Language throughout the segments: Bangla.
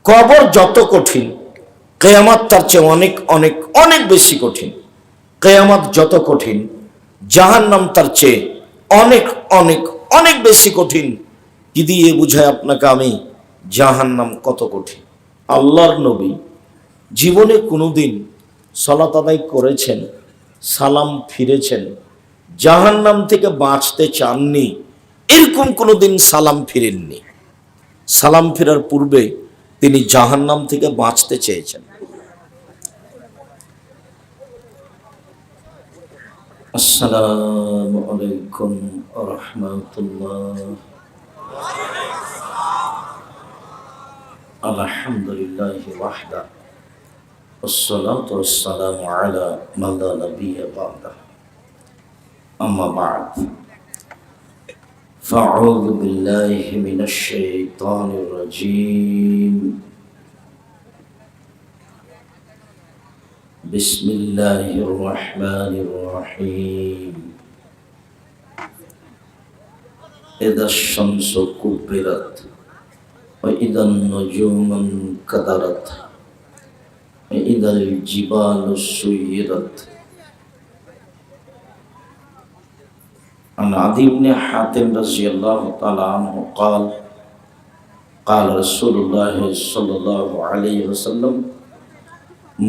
কবর যত কঠিন, কিয়ামত তার চেয়ে অনেক অনেক অনেক বেশি কঠিন। কিয়ামত যত কঠিন, জাহান্নাম তার চেয়ে অনেক অনেক অনেক বেশি কঠিন। কি দিয়ে বুঝায় আপনাকে আমি জাহান্নাম কত কঠিন? আল্লাহর নবী জীবনে কোনোদিন সালাত আদায় করেছেন, সালাম ফিরেছেন, জাহান্নাম থেকে বাঁচতে চাননি, এরকম কোনোদিন সালাম ফিরেননি। সালাম ফেরার পূর্বে তিনি জাহান্নাম থেকে বাঁচতে চেয়েছেন। আসসালামু আলাইকুম ওয়া রাহমাতুল্লাহ। আলহামদুলিল্লাহি ওয়াহদা والصلاة والسلام على من لا نبي بعده أما بعد فأعوذ بالله من الشيطان الرجيم بسم الله الرحمن الرحيم إذا الشمس كبرت وإذا النجوم انكدرت وإذا الجبال سيرت عن عدي بن حاتم رضي الله تعالى عنه قال قال رسول الله صلى الله عليه وسلم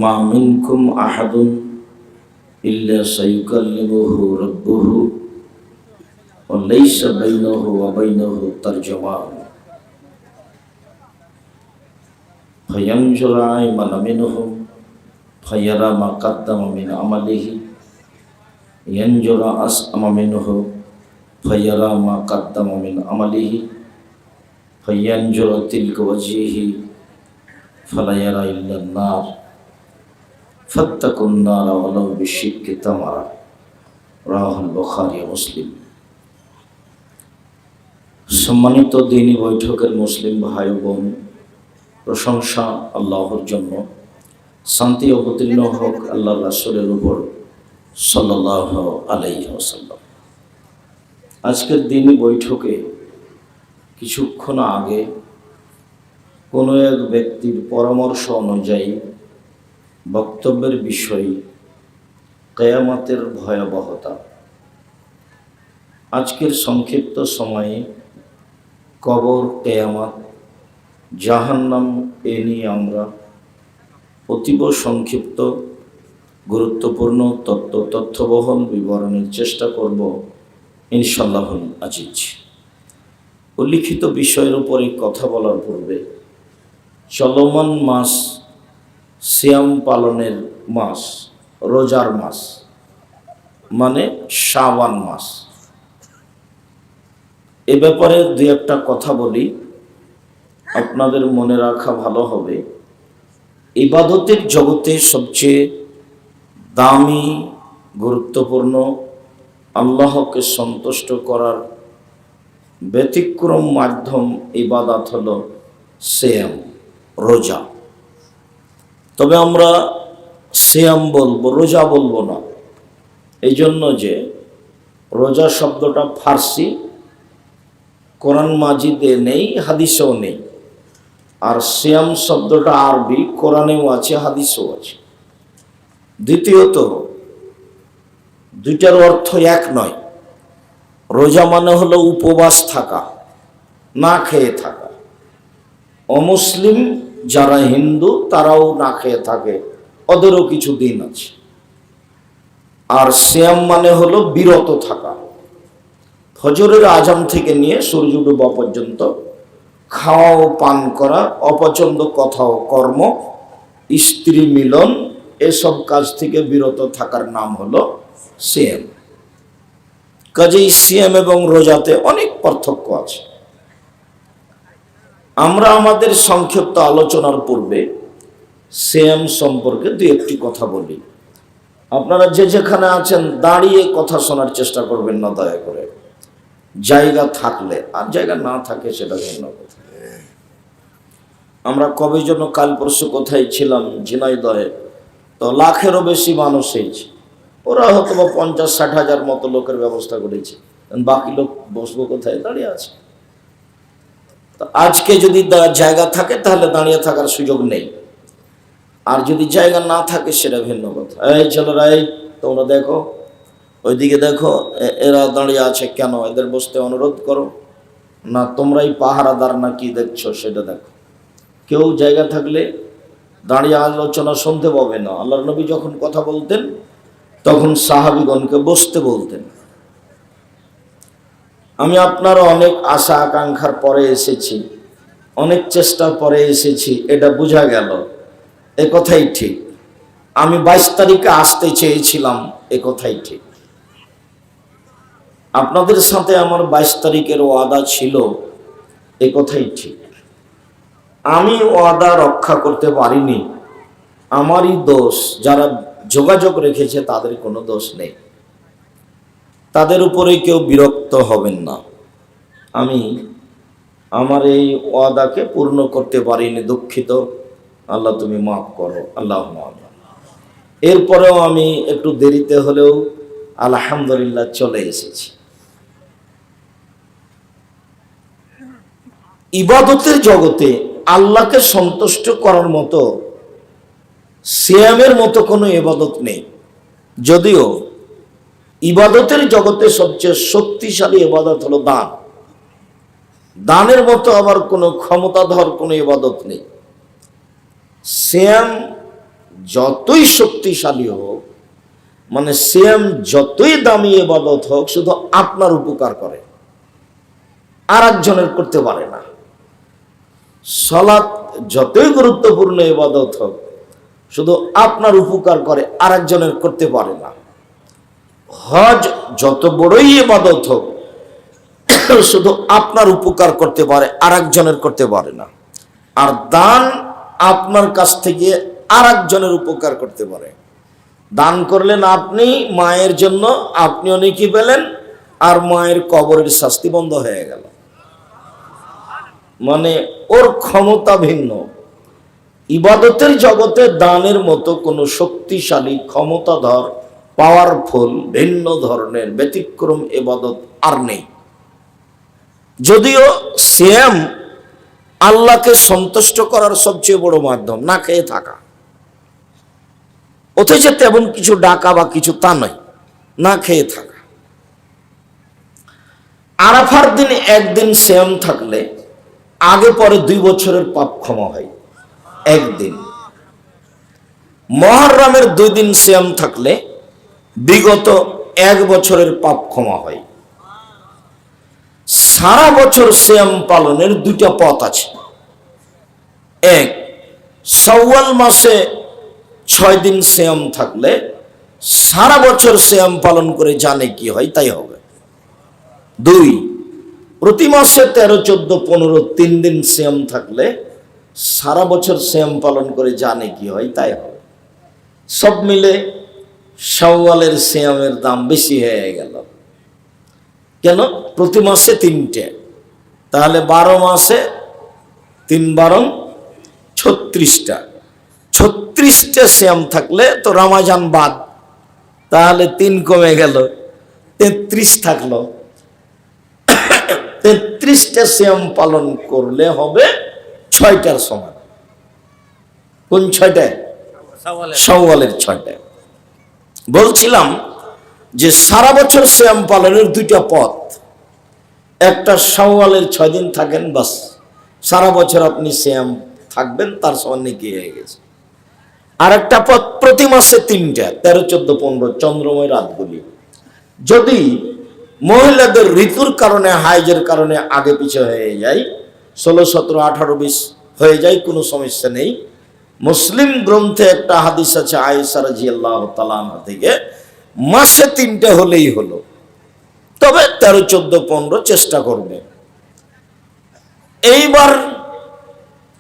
ما منكم أحد إلا سيكلمه ربه وليس بينه وبينه ترجمان فينظر أيمن منهم فيرى ما قدم من عمله ينظر أسأم منه فيرى ما قدم من عمله فينظر تلك وجهه فلا يرى إلا النار فاتقوا النار ولو بشق تمرة রাহ বুখারী মুসলিম। সম্মানিত দ্বীনি বৈঠকের মুসলিম ভাই বোন, প্রশংসা আল্লাহর জন্য, শান্তি অবতীর্ণ হোক আল্লাহ রাসূলের উপর সাল্লাল্লাহু আলাইহি ওয়াসাল্লাম। আজকের দ্বীনি বৈঠকে কিছুক্ষণ আগে কোনো এক ব্যক্তির পরামর্শ অনুযায়ী বক্তব্যের বিষয় কিয়ামতের ভয়াবহতা। আজকের সংক্ষিপ্ত সময়ে কবর, কিয়ামত, জাহান্নাম এ নিয়ে আমরা অতীব সংক্ষিপ্ত গুরুত্বপূর্ণ তথ্যবহল বিবরণের চেষ্টা করব ইনশাআল্লাহুল আজিজ। উল্লিখিত বিষয়ের উপরে কথা বলার পূর্বে চলমান মাস, সিয়াম পালনের মাস, রোজার মাস মানে শাবান মাস, এ ব্যাপারে দুই একটা কথা বলি, আপনাদের মনে রাখা ভালো হবে। ইবাদতের জগতে সবচেয়ে দামি, গুরুত্বপূর্ণ, আল্লাহকে সন্তুষ্ট করার ব্যতিক্রম মাধ্যম ইবাদত হলো সিয়াম, রোজা। তবে আমরা সিয়াম বলবো, রোজা বলবো না, এই জন্য যে রোজা শব্দটা ফার্সি, কোরআন মাজিদে নেই, হাদিসেও নেই। আর সিয়াম শব্দটা আরবি, কোরআনেও আছে, হাদিসেও আছে। দ্বিতীয়ত, দুইটার অর্থ এক নয়। রোজা মানে হলো উপবাস থাকা, না খেয়ে থাকা। অমুসলিম যারা হিন্দু তারাও না খেয়ে থাকে, ওদেরও কিছু দিন আছে। আর সিয়াম মানে হলো বিরত থাকা, ফজরের আজান থেকে নিয়ে সূর্য ডোবা পর্যন্ত খাওয়া ও পান করা, অপছন্দ কথা ও কর্ম, স্ত্রী মিলন, এসব কাজ থেকে বিরত থাকার নাম হলো সিয়াম। কাজেই সিয়াম এবং রোজাতে অনেক পার্থক্য আছে। আমরা আমাদের সংক্ষিপ্ত আলোচনার পূর্বে সিয়াম সম্পর্কে দুই একটি কথা বলি। আপনারা যে যেখানে আছেন দাঁড়িয়ে কথা শোনার চেষ্টা করবেন না দয়া করে, জায়গা থাকলে, আর জায়গা না থাকে সেটা ভিন্ন কথা। আমরা কবে যেন কাল পরশু কোথায় ছিলাম, ঝিনাইদহে, তো লাখেরও বেশি মানুষ হয়েছে। ওরা হয়তো 50-60 হাজার মতো লোকের ব্যবস্থা করেছে, বাকি লোক বসবো কোথায়? দাঁড়িয়ে আছে। তো আজকে যদি জায়গা থাকে তাহলে দাঁড়িয়ে থাকার সুযোগ নেই, আর যদি জায়গা না থাকে সেটা ভিন্ন কথা। এই ছেলেরা, এই তোমরা দেখো, ওইদিকে দেখো, এরা দাঁড়িয়ে আছে কেন, এদের বসতে অনুরোধ করো না, তোমরাই পাহারাদার না কি দেখছো সেটা দেখো। কেউ জায়গা থাকলে দাঁড়িয়ে আলোচনা শুনতে পাবে না। আল্লাহর নবী যখন কথা বলতেন তখন সাহাবীগণকে বসতে বলতেন। আমি আপনার অনেক আশা আকাঙ্ক্ষার পরে এসেছি, অনেক চেষ্টার পরে এসেছি, এটা বোঝা গেল, এ কথাই ঠিক। আমি 22 তারিখে আসতে চেয়েছিলাম, এ কথাই ঠিক। আপনাদের সাথে আমার 22 তারিখের ওয়াদা ছিল, এ কথাই ঠিক। আমি ওয়াদা রক্ষা করতে পারিনি, আমারই দোষ। যারা যোগাযোগ রেখেছে তাদের কোনো দোষ নেই, তাদের উপরে কেউ বিরক্ত হবেন না। আমি আমার এই ওয়াদাকে পূর্ণ করতে পারিনি, দুঃখিত, আল্লাহ তুমি মাফ করো, আল্লাহ। এরপরেও আমি একটু দেরিতে হলেও আলহামদুলিল্লাহ চলে এসেছি। ইবাদতের জগতে আল্লাহকে সন্তুষ্ট করার মতো, সিয়ামের মতো কোনো ইবাদত নেই। যদিও ইবাদতের জগতে সবচেয়ে শক্তিশালী ইবাদত হলো দান। দানের মতো আবার কোনো ক্ষমতাধর কোনো ইবাদত নেই। সিয়াম যতই শক্তিশালী হোক, মানে সিয়াম যতই দামি ইবাদত হোক, শুধু আপনার উপকার করে, আর একজনের করতে পারে না। সালাত যতই গুরুত্বপূর্ণ ইবাদত হোক, শুধু আপনার উপকার করে, আর একজনের করতে পারে না। হজ যত বড়ই ইবাদত হোক, শুধু আপনার উপকার করতে পারে, আর একজনের করতে পারে না। আর দান আপনার কাছ থেকে আর একজনের উপকার করতে পারে। দান করলেন আপনি মায়ের জন্য, আপনিও নেকি পেলেন, আর মায়ের কবরের শাস্তি বন্ধ হয়ে গেল। মানে ওর ক্ষমতা ভিন্ন। ইবাদতের জগতে দানের মতো কোনো শক্তিশালী, ক্ষমতাধর, পাওয়ারফুল, ভিন্ন ধরনের ব্যতিক্রম ইবাদত আর নেই। যদিও সিয়াম আল্লাহকে সন্তুষ্ট করার সবচেয়ে বড় মাধ্যম, না খেয়ে থাকা। অথচ তেমন কিছু ডাকা বা কিছু তা নয়, না খেয়ে থাকা। আরাফার দিন একদিন সিয়াম থাকলে আগে পরে 2 বছরের পাপ ক্ষমা হয় একদিন। মুহররমের 2 দিন সিয়াম থাকলে বিগত 1 বছরের পাপ ক্ষমা হয়। সারা বছর সিয়াম পালনের 2টা পথ আছে। এক, শাওয়াল মাসে 6 দিন সিয়াম থাকলে সারা বছর সিয়াম পালন করে জানে কি হয় তাই হবে। 2, প্রতি মাসে 13, 14, 15 3 দিন সিয়াম থাকলে সারা বছর সিয়াম পালন করে জানে কি হয় তাই হবে। সব মিলে শাওয়ালের সিয়ামের দাম বেশি হয়ে গেল। কেন? প্রতি মাসে 3টে, তাহলে 12 মাসে 3 12 36টা। 36টে সিয়াম থাকলে তো রমজান বাদ, তাহলে 3 কমে গেল, 33 থাকলো। 33টে সিয়াম পালন করলে হবে 6টার সমান। কোন 6টায়? শাওয়ালের 6টায়। বলছিলাম যে সারা বছর সিয়াম পালনের 2টা পথ। একটা, শাওয়ালের 6 দিন থাকেন, বাস সারা বছর আপনি সিয়াম থাকবেন, তার সমান নেকি হয়ে গেছে। আর একটা পথ প্রতি মাসে 3টা, 13, 14, 15 চন্দ্রময় রাতগুলি। যদি মহিলাদের ঋতুর কারণে, হাইজের কারণে আগে পিছে হয়ে যায়, 16, 17, 18, 20 হয়ে যায়, কোনো সমস্যা নেই। মুসলিম গ্রন্থে একটা হাদিস আছে আয়েশা রাদিয়াল্লাহু তাআলা আনহা থেকে, মাসে 3টে হলেই হলো, তবে 13, 14, 15 চেষ্টা করবে। এইবার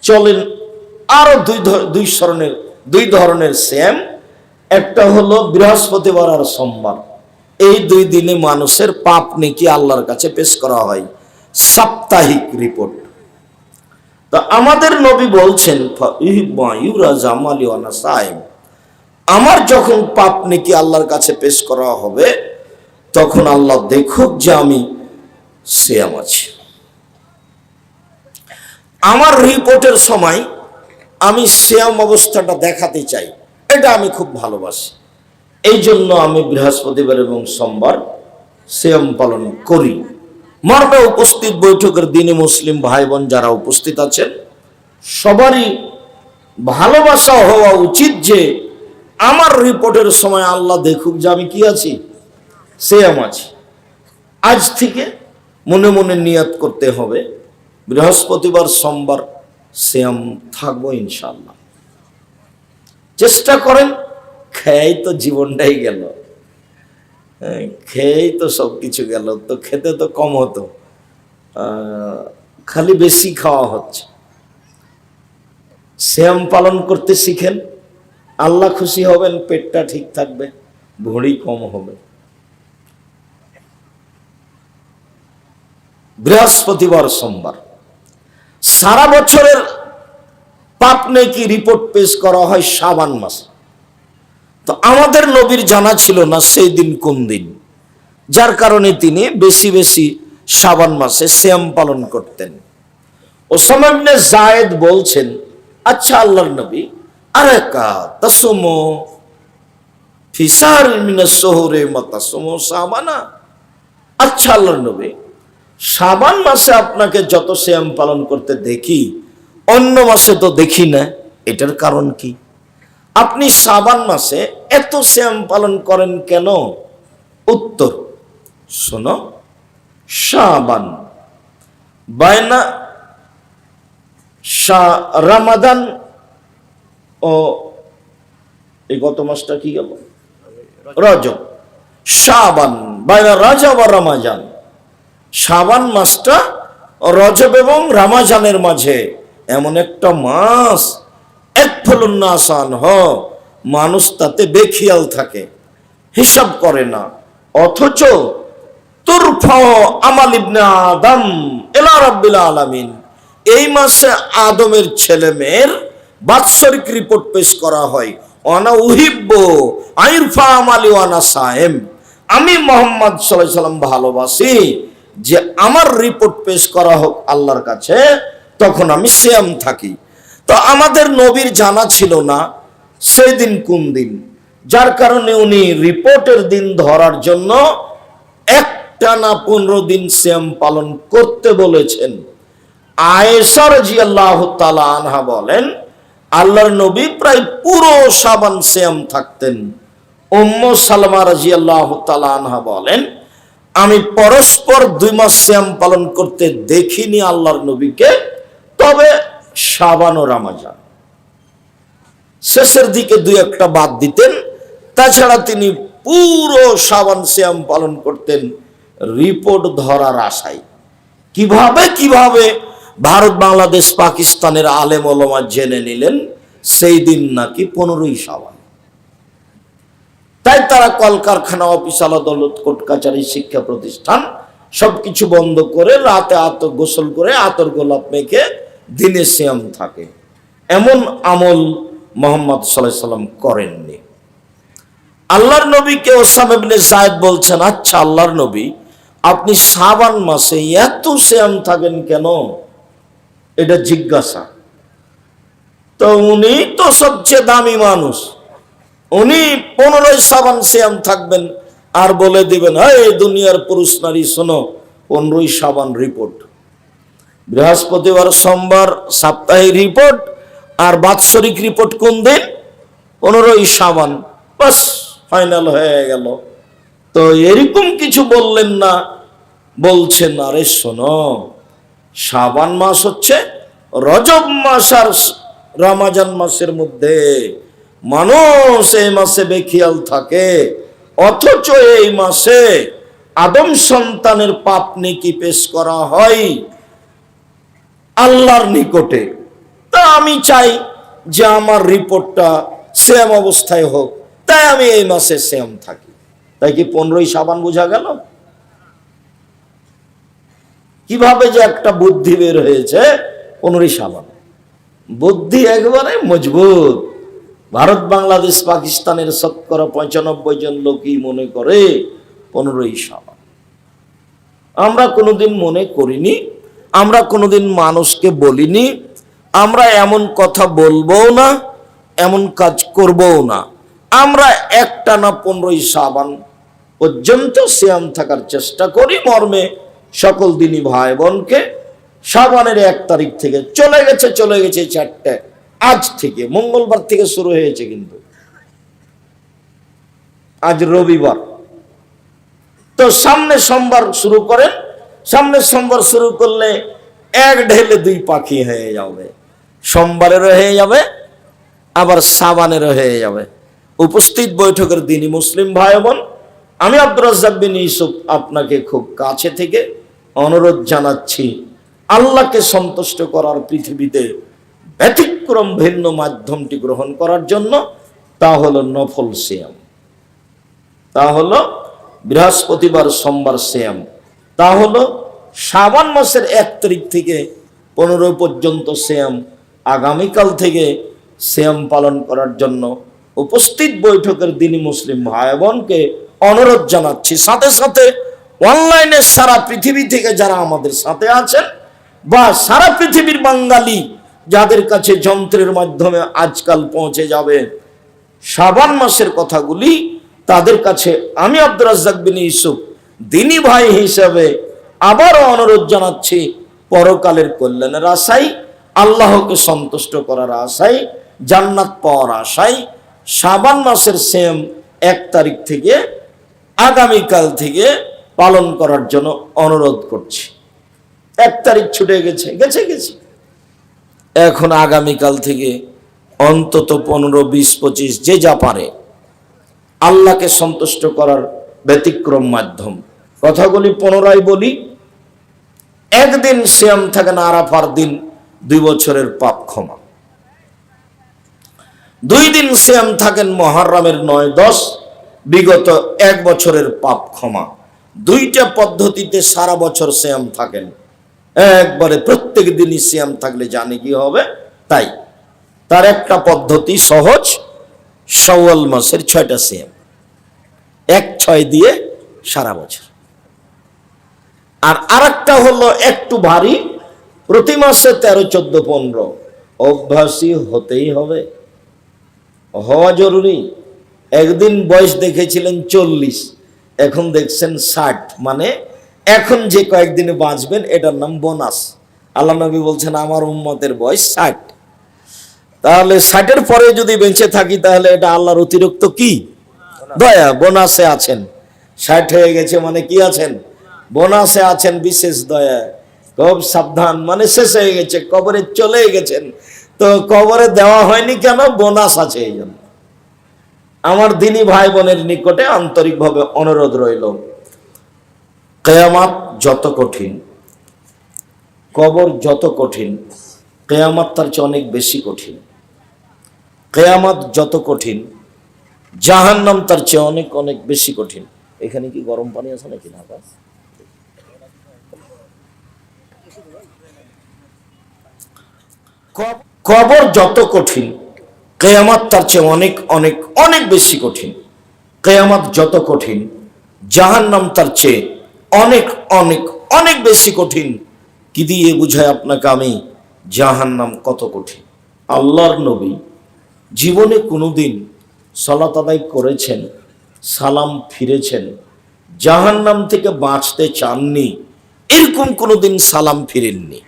চলেন আরো দুই ধরনের সিয়াম। একটা হলো বৃহস্পতিবার আর সোমবার। এই 2 দিনে মানুষের পাপ নেকি আল্লাহর কাছে পেশ করা হয়, সাপ্তাহিক রিপোর্ট। তো আমাদের নবী বলছেন, আমার যখন পাপ নেকি আল্লাহর কাছে পেশ করা হবে, তখন আল্লাহ দেখুক যে আমি সিয়াম আছি। আমার রিপোর্টের সময় আমি সিয়াম অবস্থাটা দেখাতে চাই, এটা আমি খুব ভালোবাসি। এই জন্য আমি বৃহস্পতিবার এবং সোমবার সিয়াম পালন করি। মর্মে উপস্থিত বৈঠকের দিনে মুসলিম ভাই বোন যারা উপস্থিত আছেন, সবারই ভালোবাসা হওয়া উচিত যে আমার রিপোর্টের সময় আল্লাহ দেখুক যে আমি কি আছি, সিয়াম আছি। আজ থেকে মনে মনে নিয়ত করতে হবে, বৃহস্পতিবার সোমবার সিয়াম থাকবো ইনশাআল্লাহ। চেষ্টা করেন, খেয়েই তো জীবনটাই গেল, খেয়েই তো সব কিছু গেল, তো খেতে তো কম হতো, খালি বেশি খাওয়া হচ্ছে। সিয়াম পালন করতে শিখেন, আল্লাহ খুশি হবেন, পেটটা ঠিক থাকবে, ভুঁড়ি কম হবে। বৃহস্পতিবার সোমবার সারা বছরের পাপ নেকি রিপোর্ট পেশ করা হয় শাবান মাসে। তো আমাদের নবীর জানা ছিল না সেই দিন কোন দিন, যার কারণে তিনি বেশি বেশি শাবান মাসে সিয়াম পালন করতেন। ওসামা ইবনে যায়েদ বলছেন, আচ্ছা আল্লাহর নবী, আরাকা তাসুমু ফি শাহরিন মিনাস শুহুরি মা তাসুমু শাবানা। আচ্ছা আল্লাহর নবী, শাবান মাসে আপনাকে যত সিয়াম পালন করতে দেখি, অন্য মাসে তো দেখি না, এটার কারণ কি? আপনি শাবান মাসে এত সিয়াম পালন করেন কেন? উত্তর শোনো, শাবান বাইনা রমাদান ও এই গত মাসটা কি গেল, রজব। শাবান বাইনা রজব আর রমাজান, শাবান মাসটা রজব এবং রমাজানের মাঝে এমন একটা মাস, এক ফলুন্না আসান হ, মানুষ তাতে বেখিয়াল থাকে, হিসাব করে না। অথচ তুরফা আমাল ইবনে আদম ইলা রাব্বিল আলামিন, এই মাসে আদমের ছেলে মেয়ের বাৎসরিক রিপোর্ট পেশ করা হয়। ওয়ানা উহিব্বু আইরফা আমালি ওয়ানা সায়েম, আমি মুহাম্মদ সাল্লাল্লাহু আলাইহি সাল্লাম ভালোবাসি যে আমার রিপোর্ট পেশ করা হোক আল্লাহর কাছে, তখন আমি সিয়াম থাকি। তো আমাদের নবীর জানা ছিল না সেই দিন কোন দিন, যার কারণে উনি রিপোর্টের দিন ধরার জন্য একটানা 15 দিন সিয়াম পালন করতে বলেছেন। আয়েশা রাদিয়াল্লাহু তাআলা আনহা বলেন, আল্লাহর নবী প্রায় পুরো শাবান সিয়াম থাকতেন। উম্মু সালামা রাদিয়াল্লাহু তাআলা আনহা বলেন, আমি পরস্পর 2 মাস সিয়াম পালন করতে দেখিনি আল্লাহর নবীকে, তবে শাবান ও রমজান শেষের দিকে 2-1টা বাদ দিতেন, তাছাড়া তিনি পুরো শাবান সিয়াম পালন করতেন রিপোর্ট ধরার আশায়। কিভাবে ভারত, বাংলাদেশ, পাকিস্তানের আলেম ওলামা জেনে নিলেন সেই দিন নাকি 15ই শাবান। তাই তারা কলকারখানা, অফিস, আদালত, কোর্ট কাচারি, শিক্ষা প্রতিষ্ঠান সবকিছু বন্ধ করে রাতে গোসল করে আতর গোলাপ মেখে দিনে সিয়াম থাকে। এমন আমল মুহাম্মদ সাল্লাল্লাহু আলাইহি সাল্লাম করেননি। আল্লাহর নবীকে ওসামা ইবনে যায়েদ বলছেন, আচ্ছা আল্লাহর নবী, আপনি শাবান মাসে এত সিয়াম থাকেন কেন? এটা জিজ্ঞাসা। তো উনি তো সবচেয়ে দামি মানুষ, উনি 15ই শাবান সিয়াম থাকবেন আর বলে দিবেন, এই দুনিয়ার পুরুষ নারী শোনো, 15ই শাবান রিপোর্ট, বৃহস্পতিবার সোমবার সাপ্তাহিক রিপোর্ট, আর বাৎসরিক রিপোর্ট কোন দিন? 15ই শাবান, বাস ফাইনাল হয়ে গেল। তো এরকম কিছু বললেন না, বলছেন আরে শোনো, শাবান মাস হচ্ছে রজব মাস আর রমজান মাসের মধ্যে, মানুষ এই মাসে বেখিয়াল থাকে, অথচ এই মাসে আদম সন্তানের পাপ নেকি পেশ করা হয় আল্লাহর নিকটে। তা আমি চাই যে আমার রিপোর্টটা সেম অবস্থায় হোক, তাই আমি এই মাসে সেম থাকি। তাই কি 15ই শাবান বোঝা গেল? কিভাবে যে একটা বুদ্ধি বের হয়েছে 15ই শাবান, বুদ্ধি একবারে মজবুত। ভারত, বাংলাদেশ, পাকিস্তানের 95% জন লোকই মনে করে 15ই শাবান। আমরা কোনোদিন মনে করিনি। আমরা কোনোদিন মানুষকে বলিনি, আমরা এমন কথা বলবো না, এমন কাজ করবও না। আমরা একটানা 15ই শাবান পর্যন্ত সিয়াম থাকার চেষ্টা করি মর্মে সকল দিনই ভাই বোনকে শাবানের 1 তারিখ থেকে চলে গেছে 4টে, আজ থেকে মঙ্গলবার থেকে শুরু হয়েছে, কিন্তু আজ রবিবার, তো সামনে সোমবার শুরু করেন। সামনে সোমবার শুরু করলে 1 ঢেলে 2 পাখি হয়ে যাবে, সোমবারেরও হয়ে যাবে, আবার শাবানেরও হয়ে যাবে। উপস্থিত বৈঠকের দিনই মুসলিম ভাই বোন, আমি আব্দুর রাজ্জাক বিন ইউসুফ আপনাকে খুব কাছে থেকে অনুরোধ জানাচ্ছি, আল্লাহকে সন্তুষ্ট করার পৃথিবীতে ব্যতিক্রম ভিন্ন মাধ্যমটি গ্রহণ করার জন্য। তা হলো নফল সিয়াম, তা হলো বৃহস্পতিবার সোমবার সিয়াম, তা হলো শাবান মাসের 1 তারিখ থেকে 15 পর্যন্ত সিয়াম। আগামীকাল থেকে সিয়াম পালন করার জন্য উপস্থিত বৈঠকের দিনই মুসলিম ভাই বোনকে অনুরোধ জানাচ্ছি। সাথে সাথে অনলাইনে সারা পৃথিবী থেকে যারা আমাদের সাথে আছেন, বা সারা পৃথিবীর বাঙালি যাদের কাছে যন্ত্রের মাধ্যমে আজকাল পৌঁছে যাবে শাবান মাসের কথাগুলি, তাদের কাছে আমি আব্দুর রাজ্জাক বিন ইউসুফ দিনী ভাই হিসেবে আবারও অনুরোধ জানাচ্ছি, পরকালের কল্যাণের আশায়, আল্লাহকে সন্তুষ্ট করার আশায়, জান্নাত পাওয়ার আশায় শাবান মাসের সিয়াম 1 তারিখ থেকে আগামীকাল থেকে পালন করার জন্য অনুরোধ করছি। 1 তারিখ ছুটে গেছে, এখন আগামীকাল থেকে অন্তত 15, 20, 25 যে যা পারে আল্লাহকে সন্তুষ্ট করার ব্যতিক্রম মাধ্যম কথাগুলি পুনরায় বলি। একদিন সিয়াম থাকেন আরাফার দিন 2 বছরের পাপ ক্ষমা। 2 দিন সিয়াম থাকেন মুহররমের 9, 10 বিগত 1 বছরের পাপ ক্ষমা। 2টা পদ্ধতিতে সারা বছর সিয়াম থাকেন। একবারে প্রত্যেক দিনই সিয়াম থাকলে জানি কি হবে, তাই তার একটা পদ্ধতি সহজ, শাওয়াল মাসের 6টা সিয়াম, 1-6 দিয়ে সারা বছর। আর আরেকটা হলো একটু ভারী, প্রতি মাসে 13, 14, 15 অভ্যাসী হতেই হবে, হওয়া জরুরি। একদিন বয়স দেখেছিলেন 40, এখন দেখছেন 60, মানে এখন যে কয়েকদিনে বাঁচবেন এটার নাম বোনাস। আল্লাহ নবী বলছেন আমার উম্মতের বয়স 60, তাহলে 60-এর পরে যদি বেঁচে থাকি তাহলে এটা আল্লাহর অতিরিক্ত কি দয়া, বোনাসে আছেন। 60 হয়ে গেছে মানে কি আছেন, বোনাসে আছেন, বিশেষ দয়া। খুব সাবধান, মানে শেষ হয়ে গেছে, কবরে চলে গেছেন, তো কবরে দেওয়া হয়নি কেন, বোনাস আছে এই জন্য। আমার দিনী ভাই বোনের নিকটে আন্তরিকভাবে অনুরোধ রইল, কিয়ামত যত কঠিন, কবর যত কঠিন, কিয়ামত তার চেয়ে অনেক বেশি কঠিন। কিয়ামত যত কঠিন, জাহান্নাম তার চেয়ে অনেক অনেক বেশি কঠিন। এখানে কি গরম পানি আছে নাকি ঢাকা? কবর যত কঠিন, কিয়ামত তার চেয়ে অনেক অনেক অনেক বেশি কঠিন। কিয়ামত যত কঠিন, জাহান্নাম তার চেয়ে অনেক অনেক অনেক বেশি কঠিন। কি দিয়ে বুঝায় আপনাকে আমি জাহান্নাম কত কঠিন? আল্লাহর নবী জীবনে কোনোদিন সালাত আদায় করেছেন, সালাম ফিরেছেন, জাহান্নাম থেকে বাঁচতে চাননি, এরকম কোনোদিন সালাম ফিরেননি।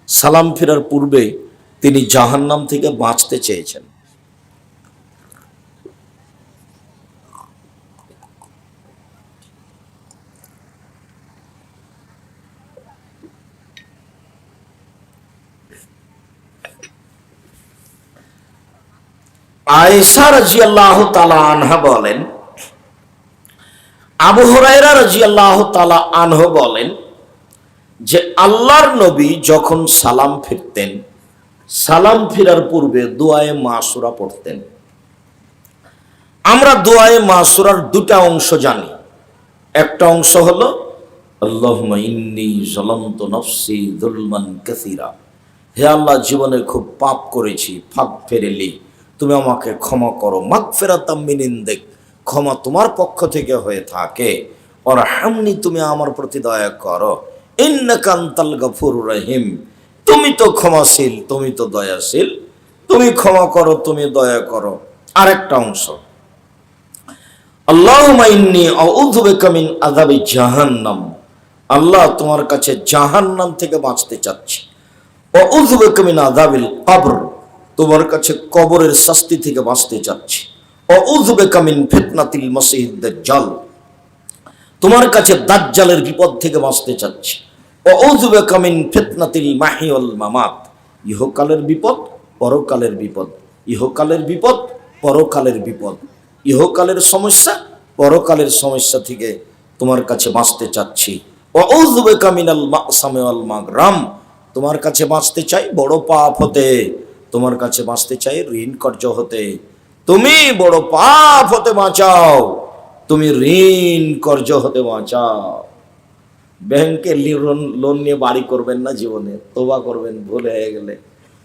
সালাম ফেরার পূর্বে তিনি জাহান্নাম থেকে বাঁচতে চেয়েছেন। আয়েশা রাদিয়াল্লাহু তাআলা আনহা বলেন, আবু হুরায়রা রাদিয়াল্লাহু তাআলা আনহু বলেন যে আল্লাহর নবী যখন সালাম ফিরতেন, সালাম ফিরার পূর্বে দুআয়ে মাসুরা পড়তেন। আমরা দুআয়ে মাসুরার 2টা অংশ জানি। একটা অংশ হলো আল্লাহুম্মা ইন্নী যালামতু নাফসি যুলমান কাসীরা, হে আল্লাহ জীবনে খুব পাপ করেছি, ফাগফিরলি, তুমি আমাকে ক্ষমা করো, মাগফিরাতাম মিন ইনদিক, ক্ষমা তোমার পক্ষ থেকে হয়ে থাকে, ওয়ারহামনি, তুমি আমার প্রতি দয়া করো, ইন্নাকা আনতাল গফুরুর রহিম, তুমি তো ক্ষমাশীল, তুমি তো দয়াশীল, তুমি ক্ষমা করো, তুমি দয়া করো। আরেকটা অংশ, আল্লাহুম্মা ইন্নী আউযু বিকা মিন আযাবি জাহান্নাম, আল্লাহ তোমার কাছে জাহান্নাম থেকে বাঁচতে চাচ্ছি। আউযু বিকা মিন আযাবিল কবর, তোমার কাছে কবরের শাস্তি থেকে বাঁচতে চাচ্ছি। আউযু বিকা মিন ফিতনাতিল মাসিহিদ দাজ্জাল, তোমার কাছে দাজ্জালের বিপদ থেকে বাঁচতে চাচ্ছি। আউযু বিকা মিন ফিতনাতিল মাহয়ি ওয়াল মামাত, ইহকালের বিপদ, পরকালের বিপদ, ইহকালের বিপদ, পরকালের বিপদ, ইহকালের সমস্যা, পরকালের সমস্যা থেকে তোমার কাছে বাঁচতে চাচ্ছি। আউযু বিকা মিনাল মা'সামি ওয়াল মাগরাম, তোমার কাছে বাঁচতে চাই বড় পাপ হতে, তোমার কাছে বাঁচতে চাই ঋণ কর্য হতে। তুমি বড় পাপ হতে বাঁচাও, তুমি ঋণ কর্য হতে বাঁচাও। ব্যাংকে লোন নিয়ে বাড়ি করবেন না, জীবনে তোবা করবেন, ভুল হয়ে গেলে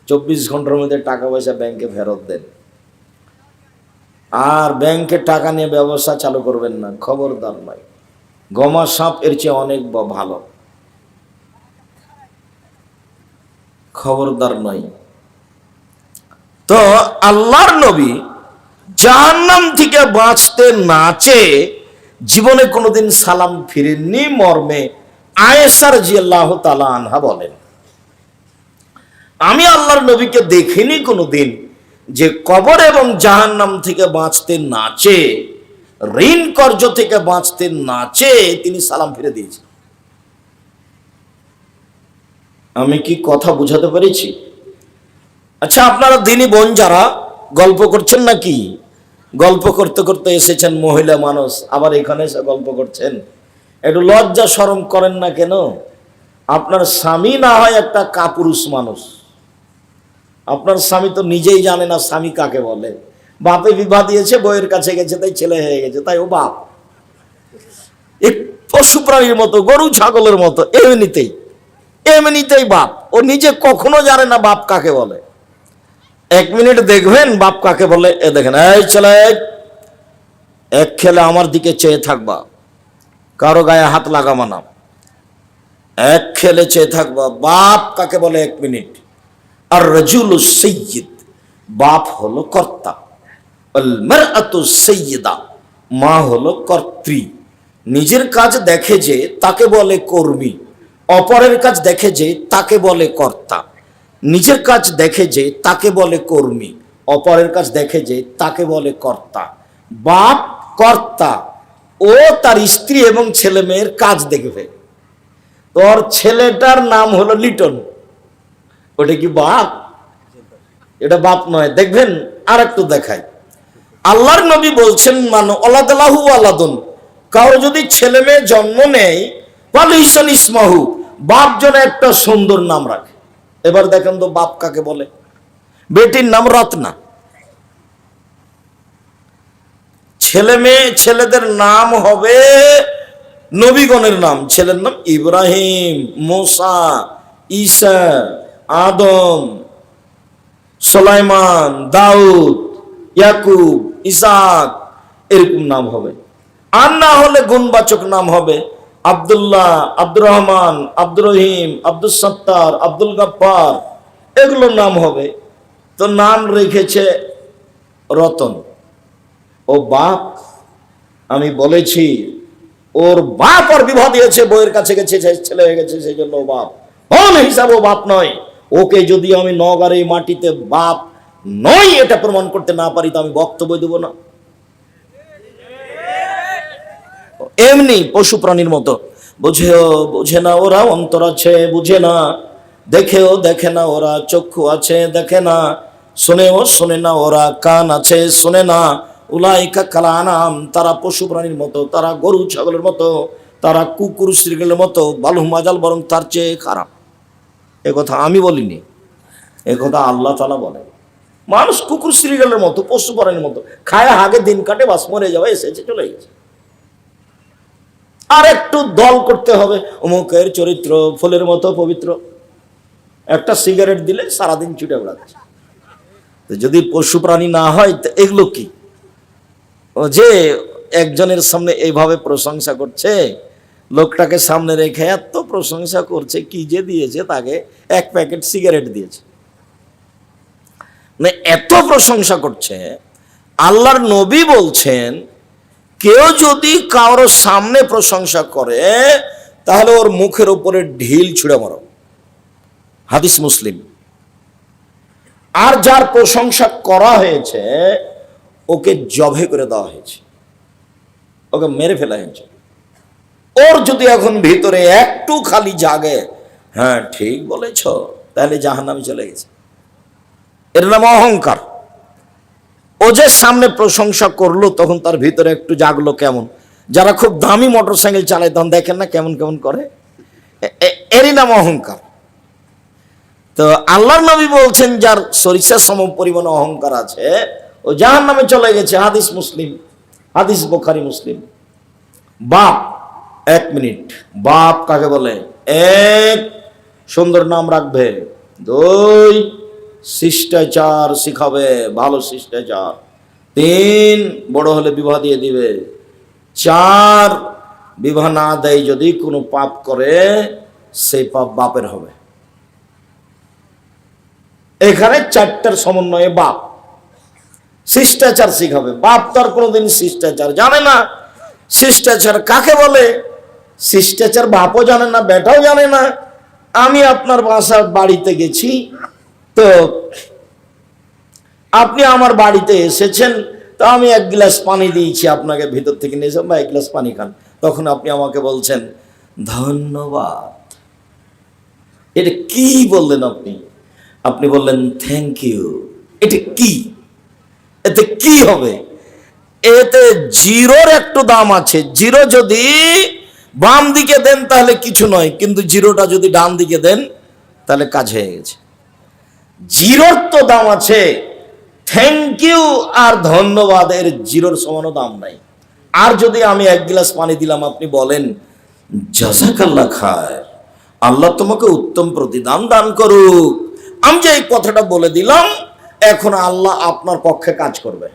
24 ঘন্টার মধ্যে টাকা পয়সা ব্যাংকে ফেরত দেন। আর ব্যাংকে টাকা নিয়ে ব্যবসা চালু করবেন না, খবরদার নয়। গমা সাপ এর চেয়ে অনেক ভালো, খবরদার নয়। তো আল্লাহর নবী জাহান্নাম থেকে বাঁচতে না চেয়ে জীবনে কোনোদিন সালাম ফিরেননি মর্মে আয়েশা রাদিয়াল্লাহু তাআলা আনহা বলেন, আমি আল্লাহর নবীকে দেখিনি কোনোদিন যে কবর এবং জাহান্নাম থেকে বাঁচতে না চেয়ে, ঋণ কর্য থেকে বাঁচতে না চেয়ে তিনি সালাম ফিরে দিয়েছেন। আমি কি কথা বুঝাতে পেরেছি? আচ্ছা, আপনারা দিনী বোন যারা গল্প করছেন নাকি? গল্প করতে করতে এসেছেন, মহিলা মানুষ, আবার এখানে এসে গল্প করছেন, একটু লজ্জা শরম করেন না কেন? আপনার স্বামী না হয় একটা কাপুরুষ মানুষ, আপনার স্বামী তো নিজেই জানে না স্বামী কাকে বলে। বাপে বিবাহ দিয়েছে, বইয়ের কাছে গেছে, তাই ছেলে হয়ে গেছে, তাই ও বাপ। এক পশু প্রাণীর মতো, গরু ছাগলের মতো, এমনিতেই বাপ। ও নিজে কখনো জানে না বাপ কাকে বলে। 1 মিনিট দেখবেন বাপ কাকে বলে। এ দেখেন, এই ছেলে, এক খেলে আমার দিকে চেয়ে থাকবা, কারো গায়ে হাত লাগাবা না, এক খেলে চেয়ে থাকবা। বাপ কাকে বলে 1 মিনিট। আর রাজুলু সাইয়্যিদ, বাপ হলো কর্তা। আল মারআতু সাইয়্যিদা, মা হলো কর্ত্রী। নিজের কাজ দেখে যে তাকে বলে কর্মী, অপরের কাজ দেখে যে তাকে বলে কর্তা। নিজের কাজ দেখে যে তাকে বলে কর্মী, অপরের কাজ দেখে যে তাকে বলে কর্তা। বাপ কর্তা, ও তার স্ত্রী এবং ছেলে মেয়ের কাজ দেখবে। তোর ছেলেটার নাম হলো লিটন, ওটা কি বাপ? এটা বাপ নয়। দেখবেন, আর একটু দেখাই, আল্লাহর নবী বলছেন, মানো ওলাদালাহু আলাদুন, কারো যদি ছেলে মেয়ে জন্ম নেয়, ফালইসান ইসমাহু, বাপ যেন একটা সুন্দর নাম রাখে। এবার দেখেন তো বাপ কাকে বলে? বেটির নাম রত্না। ছেলে মেয়ে, ছেলেদের নাম হবে নবীগণের নাম। ছেলের নাম ইব্রাহিম, মুসা, ঈসা, আদম, সুলাইমান, দাউদ, ইয়াকুব, ইসাক, এরকম নাম হবে। আর না হলে গুণবাচক নাম হবে আব্দুল্লাহ, আব্দুর রহমান, আব্দুর রহিম, আব্দুল সত্তার, আব্দুল গাফফার, এগুলো নাম হবে। তো নাম রেখেছে রতন। ও বাপ, আমি বলেছি ওর বাপ ওর বিবাহ দিয়েছে, বইয়ের কাছে গেছে, ছেলে হয়ে গেছে, সেই জন্য বাপ। হন হিসাবে ও বাপ নয়। ওকে যদি আমি নগর এই মাটিতে বাপ নয় এটা প্রমাণ করতে না পারি, তো আমি বক্তব্য দেব না। এমনি পশু প্রাণীর মতো, বুঝে না ওরা, অন্তর আছে বুঝে না, দেখেও দেখে না ওরা, চক্ষু আছে দেখে না, শোনেও শোনে না ওরা, কান আছে শোনে না। উলাইকা কাল আনাম, তারা পশু প্রাণীর মতো, তারা গরু ছাগলের মতো, তারা কুকুর শ্রীগলের মতো, বালুম আজাল, বরং তার চেয়ে খারাপ। এ কথা আমি বলিনি, এ কথা আল্লাহ তাআলা বলে। মানুষ কুকুর শ্রীগলের মতো, পশু প্রাণীর মতো, খায় হাগে দিন কাটে, বাস মরে যাওয়া, এসেছে চলে গেছে। আর একটু দল করতে হবে, অমুকের চরিত্র ফুলের মতো পবিত্র, একটা সিগারেট দিলে সারাদিন ছুটে বেড়াচ্ছে। যদি পশু প্রাণী না হয়, তো এগুলো কি? ও যে একজনের সামনে এইভাবে প্রশংসা করছে, লোকটাকে সামনে রেখে এত প্রশংসা করছে, কি যে দিয়েছে তাকে, এক প্যাকেট সিগারেট দিয়েছে। মানে এত প্রশংসা করছে। আল্লাহর নবী বলছেন, কেউ যদি কারোর সামনে প্রশংসা করে তাহলে ওর মুখের উপরে ঢিল ছুঁড়ে মারো। হাদিস মুসলিম। আর যার প্রশংসা করা হয়েছে ওকে জবে করে দেওয়া হয়েছে, ওকে মেরে ফেলা হয়েছে। ওর যদি এখন ভিতরে একটু খালি জাগে, হ্যাঁ ঠিক বলেছ, তাহলে জাহান্নামে চলে গেছে। এর নাম অহংকার। ও যে সামনে প্রশংসা করলো তখন তার ভিতরে একটু জাগলো। কেমন? যারা খুব দামি মোটরসাইকেল চালায় তখন দেখেন না কেমন কেমন করে, এরই নাম অহংকার। তো আল্লাহর নবী বলছেন যার সরিষা সম পরিমাণ অহংকার আছে ও জাহান্নামে চলে গেছে। হাদিস মুসলিম, হাদিস বুখারী মুসলিম। বাপ, এক মিনিট, বাপ কাকে বলে? এক, সুন্দর নাম রাখবে। দুই, শিষ্টাচার শিখাবে, ভালো শিষ্টাচার। তিন, বড় হলে বিবাহ দিয়ে দিবে। চার, বিবাহ না দেয় যদি কোনো পাপ করে সেই পাপ বাপের হবে। এখানে চারটার সমন্বয়ে বাপ। শিষ্টাচার শিখাবে। বাপ তো আর কোনোদিন শিষ্টাচার জানে না। শিষ্টাচার কাকে বলে? শিষ্টাচার বাপও জানে না, বেটাও জানে না। আমি আপনার বাড়িতে গেছি, তো আপনি আমার বাড়িতে এসেছেন, তো আমি এক গ্লাস পানি দিয়েছি আপনাকে, ভিতর থেকে নিয়েছেন বা এক গ্লাস পানি খান, তখন আপনি আমাকে বলছেন ধন্যবাদ। এটা কি বললেন আপনি? আপনি বললেন থ্যাংক ইউ। এটা কি? এতে কি হবে? এতে জিরোর একটু দাম আছে। জিরো যদি বাম দিকে দেন তাহলে কিছু নয়, কিন্তু জিরোটা যদি ডান দিকে দেন তাহলে কাজ হয়ে গেছে। জিরোর তো দাম আছে, থ্যাংক ইউ আর ধন্যবাদের জিরোর সমানও দাম নাই। আর যদি আমি এক গ্লাস পানি দিলাম, আপনি বলেন জাযাকাল্লাহ খায়র, আল্লাহ তোমাকে উত্তম প্রতিদান দান করুক, আমি যে এই কথাটা বলে দিলাম, এখন আল্লাহ আপনার পক্ষে কাজ করবে।